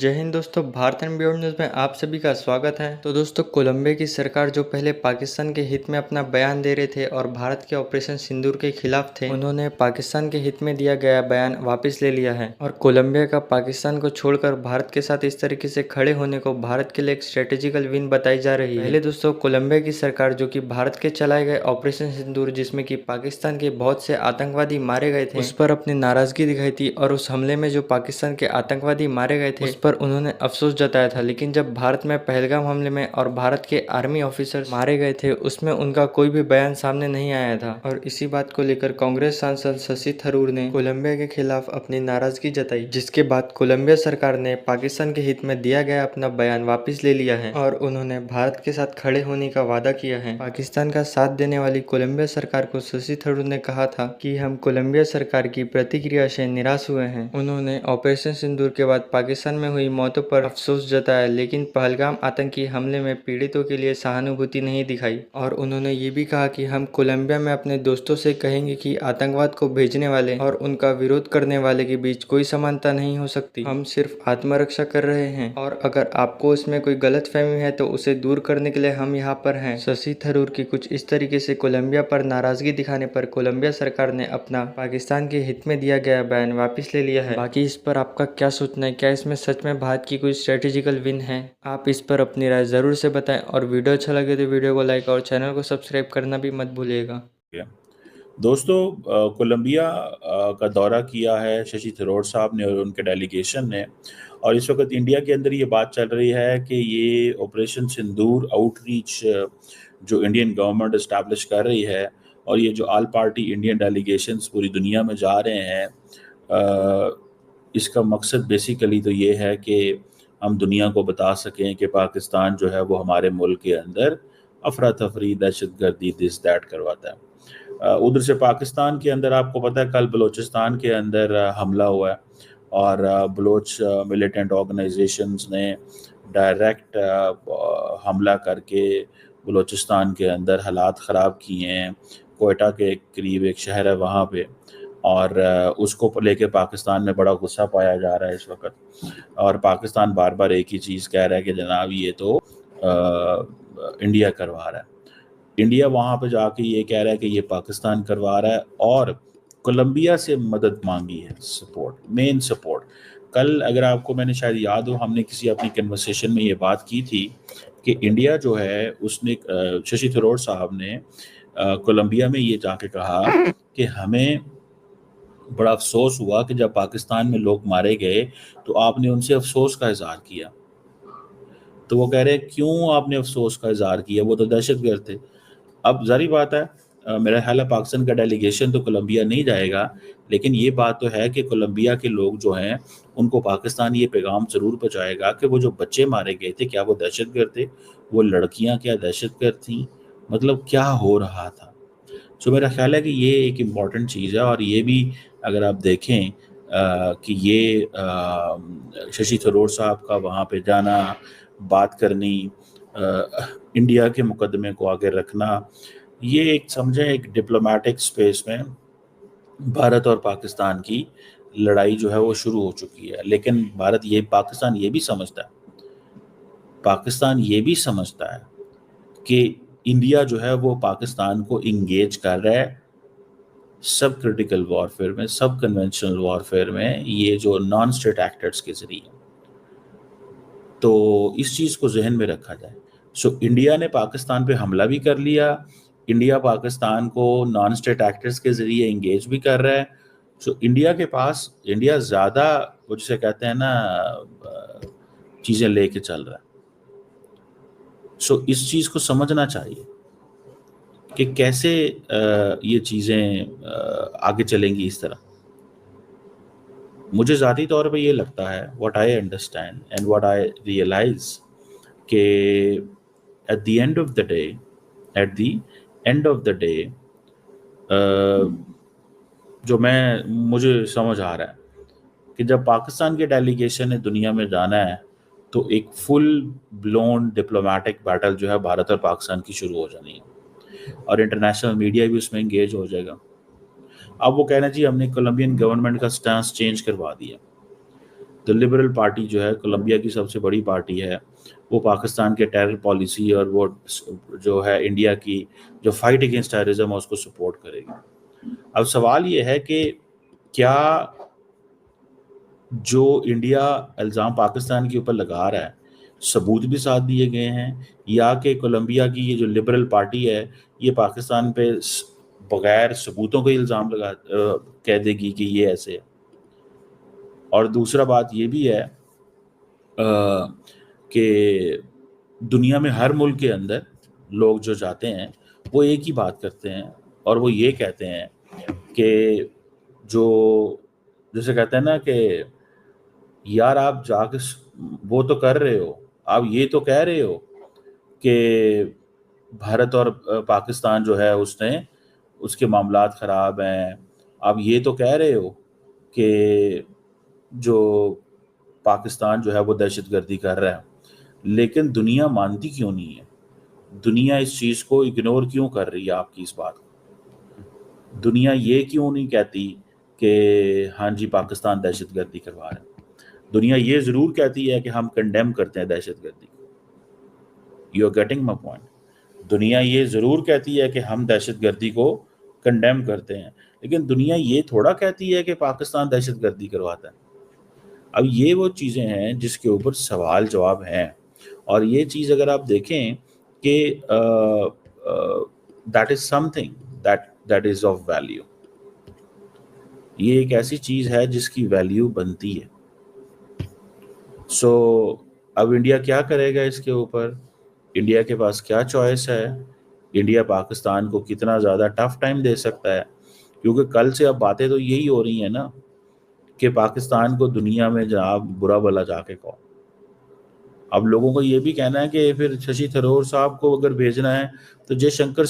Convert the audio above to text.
जय हिंद दोस्तों, Bharat and beyond news में आप सभी का स्वागत है। तो दोस्तों, कोलंबिया की सरकार जो पहले पाकिस्तान के हित में अपना बयान दे रहे थे और भारत के ऑपरेशन सिंदूर के खिलाफ थे, उन्होंने पाकिस्तान के हित में दिया गया बयान वापस ले लिया है। और कोलंबिया का पाकिस्तान को छोड़कर भारत के साथ इस तरीके से खड़े होने को भारत के लिए एक स्ट्रेटेजिकल विन बताई जा रही है। पहले दोस्तों, कोलंबिया की सरकार जो कि भारत के चलाए गए ऑपरेशन सिंदूर, जिसमें कि पाकिस्तान के बहुत से आतंकवादी मारे गए थे, उस पर अपनी नाराजगी दिखाई थी और उस हमले में जो पाकिस्तान के आतंकवादी मारे गए थे उस पर उन्होंने अफसोस जताया था। लेकिन जब भारत में पहलगाम हमले में और भारत के आर्मी ऑफिसर्स मारे गए थे, उसमें उनका कोई भी बयान सामने नहीं आया था। और इसी बात को लेकर कांग्रेस सांसद शशि थरूर ने कोलंबिया के खिलाफ अपनी नाराजगी जताई, जिसके बाद कोलंबिया सरकार ने पाकिस्तान के हित में दिया गया अपना बयान वापस ले लिया है और उन्होंने भारत के साथ खड़े होने का वादा किया है। पाकिस्तान का साथ देने वाली कोलंबिया सरकार को शशि थरूर ने कहा था कि हम कोलंबिया सरकार की प्रतिक्रिया से निराश हुए हैं। उन्होंने ऑपरेशन सिंदूर के बाद पाकिस्तान में हुई मौतों पर अफसोस जताया, लेकिन पहलगाम आतंकी हमले में पीड़ितों के लिए सहानुभूति नहीं दिखाई। और उन्होंने ये भी कहा कि हम कोलंबिया में अपने दोस्तों से कहेंगे कि आतंकवाद को भेजने वाले और उनका विरोध करने वाले के बीच कोई समानता नहीं हो सकती। हम सिर्फ आत्मरक्षा कर रहे हैं और अगर आपको इसमें कोई गलतफहमी है तो उसे दूर करने के लिए हम यहाँ पर हैं। शशि थरूर की कुछ इस तरीके से कोलंबिया पर नाराजगी दिखाने पर कोलंबिया सरकार ने अपना पाकिस्तान के हित में दिया गया बयान वापस ले लिया है। बाकी इस पर आपका क्या सोचना है? क्या इसमें सच में भारत की कोई स्ट्रेटेजिकल विन है? आप इस पर अपनी राय जरूर से बताएं और वीडियो अच्छा लगे तो वीडियो को लाइक और चैनल को सब्सक्राइब करना भी मत भूलिएगा। दोस्तों, कोलंबिया का दौरा किया है शशि थरूर साहब ने और उनके डेलीगेशन ने, और इस वक्त इंडिया के अंदर ये बात चल रही है कि ये ऑपरेशन सिंदूर आउटरीच जो इंडियन गवर्नमेंट इस्टेब्लिश कर रही है और ये जो ऑल पार्टी इंडियन डेलीगेशंस पूरी दुनिया में जा रहे हैं, इसका मकसद बेसिकली तो ये है कि हम दुनिया को बता सकें कि पाकिस्तान जो है वो हमारे मुल्क के अंदर अफरा तफरी, दहशत गर्दी, दिस दैट करवाता है। उधर से पाकिस्तान के अंदर आपको पता है कल बलूचिस्तान के अंदर हमला हुआ है और बलोच मिलिटेंट ऑर्गेनाइजेशंस ने डायरेक्ट हमला करके बलूचिस्तान के अंदर हालात ख़राब किए हैं। कोयटा के करीब एक शहर है वहाँ पे, और उसको लेके पाकिस्तान में बड़ा गुस्सा पाया जा रहा है इस वक्त। और पाकिस्तान बार बार एक ही चीज़ कह रहा है कि जनाब ये तो इंडिया करवा रहा है। इंडिया वहाँ पे जाके ये कह रहा है कि ये पाकिस्तान करवा रहा है और कोलंबिया से मदद मांगी है, सपोर्ट, मेन सपोर्ट। कल अगर आपको, मैंने शायद याद हो, हमने किसी अपनी कन्वर्सेशन में ये बात की थी कि इंडिया जो है उसने, शशि थरूर साहब ने कोलंबिया में ये जाके कहा कि हमें बड़ा अफसोस हुआ कि जब पाकिस्तान में लोग मारे गए तो आपने उनसे अफसोस का इजहार किया। तो वो कह रहे हैं क्यों आपने अफसोस का इजहार किया, वो तो दहशतगर्द थे। अब जारी बात है, मेरा ख्याल है पाकिस्तान का डेलीगेशन तो कोलंबिया नहीं जाएगा, लेकिन ये बात तो है कि कोलंबिया के लोग जो हैं उनको पाकिस्तान ये पैगाम ज़रूर पहुँचाएगा कि वो जो बच्चे मारे गए थे क्या वो दहशतगर्द थे, वो लड़कियां क्या दहशतगर्द थीं, मतलब क्या हो रहा था। सो मेरा ख्याल है कि ये एक इम्पॉर्टेंट चीज़ है। और ये भी अगर आप देखें कि ये शशि थरूर साहब का वहाँ पे जाना, बात करनी, इंडिया के मुकदमे को आगे रखना, ये एक समझें एक डिप्लोमेटिक स्पेस में भारत और पाकिस्तान की लड़ाई जो है वो शुरू हो चुकी है। लेकिन पाकिस्तान ये भी समझता है कि इंडिया जो है वो पाकिस्तान को इंगेज कर रहा है सब क्रिटिकल वॉरफेयर में, सब कन्वेंशनल वॉरफेयर में, ये जो नॉन स्टेट एक्टर्स के जरिए। तो इस चीज़ को जहन में रखा जाए। सो इंडिया ने पाकिस्तान पे हमला भी कर लिया, इंडिया पाकिस्तान को नॉन स्टेट एक्टर्स के जरिए इंगेज भी कर रहा है। सो इंडिया ज़्यादा, वो जिसे कहते हैं ना, चीज़ें लेके चल रहा है। सो इस चीज़ को समझना चाहिए कि कैसे ये चीज़ें आगे चलेंगी इस तरह। मुझे ज़ाती तौर पे ये लगता है, what I understand and what I realise, कि at the end of the day जो मुझे समझ आ रहा है कि जब पाकिस्तान के डेलीगेशन ने दुनिया में जाना है तो एक फुल ब्लोन डिप्लोमेटिक बैटल जो है भारत और पाकिस्तान की शुरू हो जानी है और इंटरनेशनल मीडिया भी उसमें इंगेज हो जाएगा। अब वो कहना जी हमने कोलंबियन गवर्नमेंट का स्टांस चेंज करवा दिया। تو لبرل پارٹی جو ہے کولمبیا کی سب سے بڑی پارٹی ہے، وہ پاکستان کے ٹیرر پالیسی اور وہ جو ہے انڈیا کی جو فائٹ اگینسٹ ٹیررزم ہے اس کو سپورٹ کرے گی۔ اب سوال یہ ہے کہ کیا جو انڈیا الزام پاکستان کے اوپر لگا رہا ہے ثبوت بھی ساتھ دیے گئے ہیں، یا کہ کولمبیا کی یہ جو لبرل پارٹی ہے یہ پاکستان پہ بغیر ثبوتوں کے الزام کہہ دے گی کہ یہ ایسے ہے۔ اور دوسرا بات یہ بھی ہے کہ دنیا میں ہر ملک کے اندر لوگ جو جاتے ہیں وہ ایک ہی بات کرتے ہیں، اور وہ یہ کہتے ہیں کہ جو جیسے کہتے ہیں نا کہ یار آپ جا کے وہ تو کر رہے ہو، آپ یہ تو کہہ رہے ہو کہ بھارت اور پاکستان جو ہے اس کے معاملات خراب ہیں، آپ یہ تو کہہ رہے ہو کہ جو پاکستان جو ہے وہ دہشت گردی کر رہا ہے، لیکن دنیا مانتی کیوں نہیں ہے؟ دنیا اس چیز کو اگنور کیوں کر رہی ہے آپ کی اس بات کو؟ دنیا یہ کیوں نہیں کہتی کہ ہاں جی پاکستان دہشت گردی کروا رہا ہے؟ دنیا یہ ضرور کہتی ہے کہ ہم کنڈیم کرتے ہیں دہشت گردی کو۔ You are getting my point? دنیا یہ ضرور کہتی ہے کہ ہم دہشت گردی کو کنڈیم کرتے ہیں، لیکن دنیا یہ تھوڑا کہتی ہے کہ پاکستان دہشت گردی کرواتا ہے۔ اب یہ وہ چیزیں ہیں جس کے اوپر سوال جواب ہیں، اور یہ چیز اگر آپ دیکھیں کہ that is some thing that is of value, یہ ایک ایسی چیز ہے جس کی ویلیو بنتی ہے۔ سو اب انڈیا کیا کرے گا اس کے اوپر؟ انڈیا کے پاس کیا چوائس ہے؟ انڈیا پاکستان کو کتنا زیادہ ٹف ٹائم دے سکتا ہے؟ کیونکہ کل سے اب باتیں تو یہی ہو رہی ہیں نا کہ پاکستان کو دنیا میں جناب برا بھلا جا کے کہو۔ اب لوگوں کو یہ بھی کہنا ہے کہ پھر ششی تھرور صاحب کو اگر بھیجنا ہے تو جے شنکر